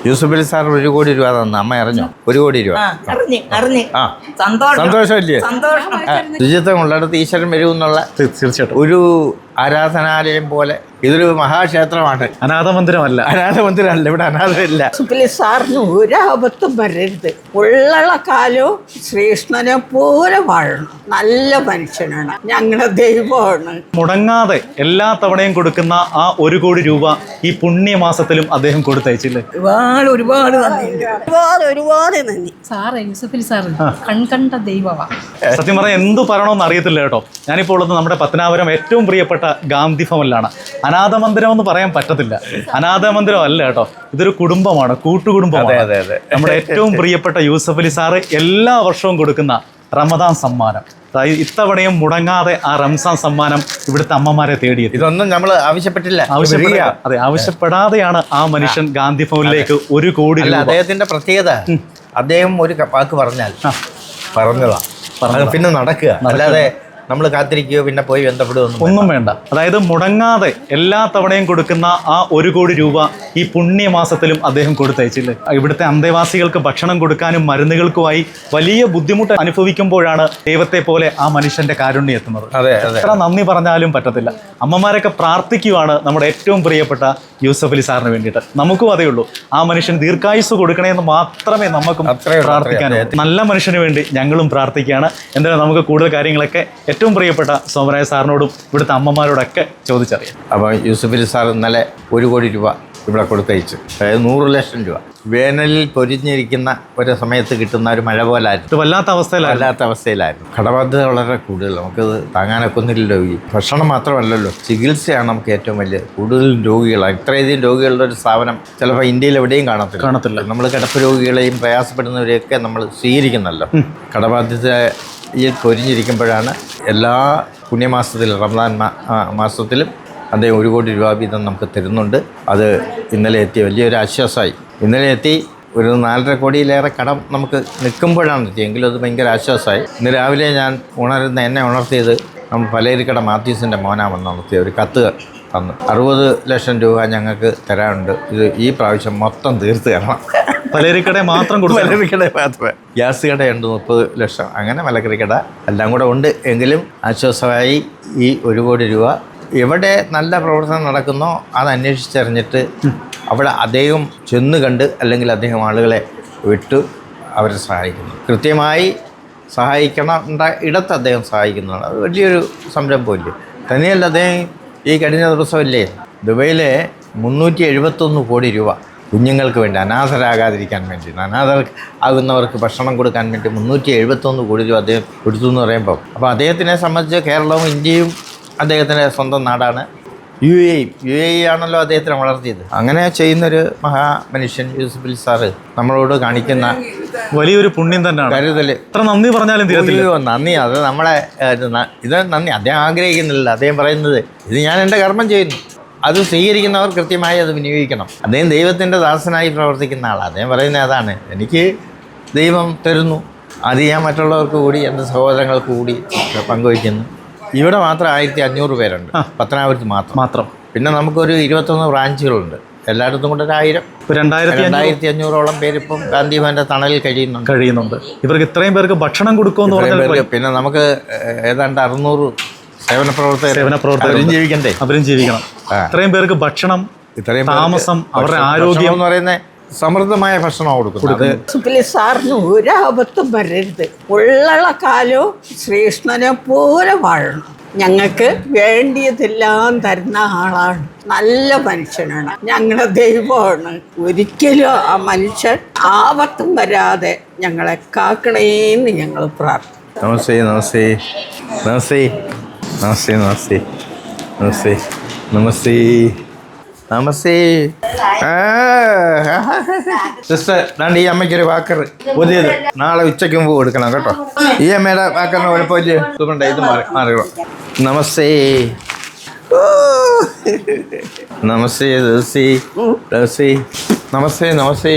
Yusuf Ali sir 1 കോടി രൂപ തന്നു. അമ്മ അറിഞ്ഞോ? 1 കോടി രൂപ. സന്തോഷമല്ലേ? ശുചിത്വം ഉള്ളിടത്ത് ഈശ്വരൻ വരുമെന്നുള്ള തീർച്ചയായിട്ടും ഒരു ആരാധനാലയം പോലെ ഇതൊരു മഹാക്ഷേത്രമാണ്. അനാഥമന്ദിരമല്ല. അനാഥമന്ദിരമല്ല, ഇവിടെ അനാഥമില്ല. യൂസഫ് സാറിന് ഒരബദ്ധം വരരുത്. ഉള്ള കാലവും ശ്രീകൃഷ്ണനെ പോലെ വാഴണം. നല്ല മനുഷ്യനാണ്, ഞങ്ങളുടെ ദൈവമാണ്. മുടങ്ങാതെ എല്ലാ തവണയും കൊടുക്കുന്ന ആ 1 കോടി രൂപ ഈ പുണ്യമാസത്തിലും അദ്ദേഹം കൊടുത്തയച്ചില്ലേ? ഒരുപാട് ഒരുപാട് നന്ദി. സാറേ യൂസഫ് അലി സാറ് കൺകണ്ട ദൈവമാണ്. സത്യം പറഞ്ഞാൽ എന്തു പറയണമെന്ന് അറിയത്തില്ല കേട്ടോ. ഞാനിപ്പോൾ ഉള്ളത് നമ്മുടെ പത്തനാപുരം ഏറ്റവും പ്രിയപ്പെട്ട ഗാന്ധി ഭവനിലാണ്. അനാഥമന്ദിരം എന്ന് പറയാൻ പറ്റത്തില്ല, അനാഥമന്ദിരം അല്ല കേട്ടോ, ഇതൊരു കുടുംബമാണ്, കൂട്ടുകുടുംബമാണ്. നമ്മുടെ ഏറ്റവും പ്രിയപ്പെട്ട യൂസഫ് അലി സാറ് എല്ലാ വർഷവും കൊടുക്കുന്ന റമദാൻ സമ്മാനം, ഇത്തവണയും മുടങ്ങാതെ ആ റംസാൻ സമ്മാനം ഇവിടുത്തെ അമ്മമാരെ തേടിയത്. ഇതൊന്നും നമ്മൾ ആവശ്യപ്പെട്ടില്ല, അതെ, ആവശ്യപ്പെടാതെയാണ് ആ മനുഷ്യൻ ഗാന്ധി ഭവനിലേക്ക് 1 കോടി രൂപ. അദ്ദേഹത്തിന്റെ പ്രത്യേകത, അദ്ദേഹം ഒരു വാക്ക് പറഞ്ഞതാ പിന്നെ നടക്കുക, അല്ലാതെ നമ്മൾ കാത്തിരിക്കുകയോ പിന്നെ പോയി ബന്ധപ്പെടുകയോ ഒന്നും വേണ്ട. അതായത് മുടങ്ങാതെ എല്ലാ തവണയും കൊടുക്കുന്ന ആ 1 കോടി രൂപ ഈ പുണ്യമാസത്തിലും അദ്ദേഹം കൊടുത്തയച്ചില്ലേ? ഇവിടുത്തെ അന്തേവാസികൾക്ക് ഭക്ഷണം കൊടുക്കാനും മരുന്നുകൾക്കുമായി വലിയ ബുദ്ധിമുട്ട് അനുഭവിക്കുമ്പോഴാണ് ദൈവത്തെ പോലെ ആ മനുഷ്യന്റെ കാരുണ്യം എത്തുന്നത്. എത്ര നന്ദി പറഞ്ഞാലും പറ്റത്തില്ല. അമ്മമാരൊക്കെ പ്രാർത്ഥിക്കുവാണ് നമ്മുടെ ഏറ്റവും പ്രിയപ്പെട്ട യൂസഫ് അലി സാറിന് വേണ്ടിയിട്ട്. നമുക്കും അതേ ഉള്ളൂ, ആ മനുഷ്യൻ ദീർഘായുസ് കൊടുക്കണമെന്ന് മാത്രമേ നമുക്കും പ്രാർത്ഥിക്കാനൂ. നല്ല മനുഷ്യന് വേണ്ടി ഞങ്ങളും പ്രാർത്ഥിക്കുകയാണ്. എന്തായാലും നമുക്ക് കൂടുതൽ കാര്യങ്ങളൊക്കെ ഏറ്റവും പ്രിയപ്പെട്ട സോമരായ സാറിനോടും ഇവിടുത്തെ അമ്മമാരോടൊക്കെ ചോദിച്ചറിയാം. അപ്പോൾ യൂസഫ് അലി സാർ ഇന്നലെ 1 കോടി രൂപ ഇവിടെ കൊടുത്തയച്ചു. അതായത് 100 ലക്ഷം രൂപ. വേനലിൽ പൊരിഞ്ഞിരിക്കുന്ന ഒരു സമയത്ത് കിട്ടുന്ന ഒരു മഴ പോലായിരുന്നു. വല്ലാത്ത അവസ്ഥയിലായിരുന്നു. കടബാധ്യത വളരെ കൂടുതൽ, നമുക്കത് താങ്ങാനൊക്കെ ഒന്നുമില്ലല്ലോ. ഈ ഭക്ഷണം മാത്രമല്ലല്ലോ, ചികിത്സയാണ് നമുക്ക് ഏറ്റവും വലിയ. കൂടുതൽ രോഗികളാണ്, ഇത്രയധികം രോഗികളുടെ ഒരു സ്ഥാപനം ചിലപ്പോൾ ഇന്ത്യയിൽ എവിടെയും കാണത്തില്ല. നമ്മൾ കിടപ്പ് രോഗികളെയും പ്രയാസപ്പെടുന്നവരെയൊക്കെ നമ്മൾ സ്വീകരിക്കുന്നല്ലോ. കടബാധ്യതയിൽ പൊരിഞ്ഞിരിക്കുമ്പോഴാണ് എല്ലാ പുണ്യമാസത്തിലും റമദാൻ മാസത്തിലും അദ്ദേഹം 1 കോടി രൂപ വീതം നമുക്ക് തരുന്നുണ്ട്. അത് ഇന്നലെ എത്തി, വലിയൊരു ആശ്വാസമായി. ഇന്നലെ എത്തി ഒരു 4.5 കോടിയിലേറെ കടം നമുക്ക് നിൽക്കുമ്പോഴാണ് എത്തിയെങ്കിലും അത് ഭയങ്കര ആശ്വാസമായി. ഇന്ന് രാവിലെ ഞാൻ എന്നെ ഉണർത്തിയത് നമ്മൾ പലചരക്കട മാത്യൂസിൻ്റെ മോനാമെന്ന് ഉണർത്തിയ ഒരു കത്ത് തന്നു. 60 ലക്ഷം രൂപ ഞങ്ങൾക്ക് തരാനുണ്ട്, ഇത് ഈ പ്രാവശ്യം മൊത്തം തീർത്ത് തരണം. പലചരക്കട മാത്രം ഗ്യാസ് കടയുണ്ട് 30 ലക്ഷം, അങ്ങനെ മലക്കറി കട എല്ലാം കൂടെ ഉണ്ട്. എങ്കിലും ആശ്വാസമായി ഈ 1 കോടി രൂപ. എവിടെ നല്ല പ്രവർത്തനം നടക്കുന്നോ അത് അന്വേഷിച്ചറിഞ്ഞിട്ട് അവിടെ അദ്ദേഹം ചെന്ന് കണ്ട്, അല്ലെങ്കിൽ അദ്ദേഹം ആളുകളെ വിട്ട് അവരെ സഹായിക്കുന്നു. കൃത്യമായി സഹായിക്കേണ്ട ഇടത്ത് അദ്ദേഹം സഹായിക്കുന്നതാണ്. അത് വലിയൊരു സംരംഭമില്ലേ. തന്നെയല്ല, അദ്ദേഹം ഈ കഴിഞ്ഞ ദിവസമല്ലേ ദുബൈയിലെ 371 കോടി രൂപ കുഞ്ഞുങ്ങൾക്ക് വേണ്ടി, അനാഥരാകാതിരിക്കാൻ വേണ്ടി, അനാഥരാകുന്നവർക്ക് ഭക്ഷണം കൊടുക്കാൻ വേണ്ടി 371 കോടി രൂപ അദ്ദേഹം കൊടുത്തു എന്ന് പറയുമ്പോൾ, അപ്പോൾ അദ്ദേഹത്തിനെ സംബന്ധിച്ച് കേരളവും ഇന്ത്യയും അദ്ദേഹത്തിൻ്റെ സ്വന്തം നാടാണ്. UAE ആണല്ലോ അദ്ദേഹത്തിനെ വളർത്തിയത്. അങ്ങനെ ചെയ്യുന്നൊരു മഹാമനുഷ്യൻ യൂസഫ് അലി സാറ് നമ്മളോട് കാണിക്കുന്ന വലിയൊരു പുണ്യം തന്നെയാണ്. കരുതൽ എത്ര നന്ദി പറഞ്ഞാലും നന്ദി. അത് നമ്മളെ ഇത് നന്ദി അദ്ദേഹം ആഗ്രഹിക്കുന്നില്ല. അദ്ദേഹം പറയുന്നത്, ഇത് ഞാൻ എൻ്റെ കർമ്മം ചെയ്യുന്നു, അത് സ്വീകരിക്കുന്നവർ കൃത്യമായി അത് വിനിയോഗിക്കണം. അദ്ദേഹം ദൈവത്തിൻ്റെ ദാസനായി പ്രവർത്തിക്കുന്ന ആളാണ്. അദ്ദേഹം പറയുന്നത് അതാണ്, എനിക്ക് ദൈവം തരുന്നു, അത് ഞാൻ മറ്റുള്ളവർക്ക് കൂടി, എൻ്റെ സഹോദരങ്ങൾക്ക് കൂടി പങ്കുവയ്ക്കുന്നു. ഇവിടെ മാത്രം 1500 പേരുണ്ട്, പത്തനാപുരത്ത് മാത്രം. പിന്നെ നമുക്കൊരു 21 ബ്രാഞ്ചുകളുണ്ട്. എല്ലായിടത്തും കൂടെ 1000, 2500ഓളം പേര് ഇപ്പം ഗാന്ധി ഭവൻ്റെ തണലിൽ കഴിയുന്നുണ്ട്. ഇവർക്ക് ഇത്രയും പേർക്ക് ഭക്ഷണം കൊടുക്കുമെന്ന് പറഞ്ഞാൽ, പിന്നെ നമുക്ക് ഏതാണ്ട് 600 സേവന പ്രവർത്തകർ ജീവിക്കണ്ടേ, അവരും ജീവിക്കണം. ഇത്രയും പേർക്ക് ഭക്ഷണം, താമസം, അവരുടെ ആരോഗ്യം എന്ന് പറയുന്നത് സമൃദ്ധമായ ഭക്ഷണം കൊടുക്കുന്നത്. യൂസഫ് അലി സാറിന് ഒരബദ്ധം വരരുത്. ഉള്ള കാലവും ശ്രീകൃഷ്ണനെ പോലെ വാഴണം. ഞങ്ങൾക്ക് വേണ്ടിയതെല്ലാം തരുന്ന ആളാണ്, നല്ല മനുഷ്യനാണ്, ഞങ്ങളുടെ ദൈവമാണ്. ഒരിക്കലും ആ മനുഷ്യൻ ആപത്തും വരാതെ ഞങ്ങളെ കാക്കണേന്ന് ഞങ്ങൾ പ്രാർത്ഥിക്കും. നമസ്തേ നമസ്തേ നമസ്തേ നമസ്തേ നമസ്തേ നമസ്തേ നമസ്തേ നമസ്തേ. സിസ്റ്റർ, ഈ അമ്മയ്ക്കൊരു വാക്കർ പുതിയത് നാളെ ഉച്ചയ്ക്ക് മുമ്പ് കൊടുക്കണം കേട്ടോ. ഈ അമ്മയുടെ വാക്കറിന് കുഴപ്പമില്ല, ഇതുകൊണ്ട് ഇത് മാറി. നമസ്തേ നമസ്തേ നമസ്തേ നമസ്തേ നമസ്തേ.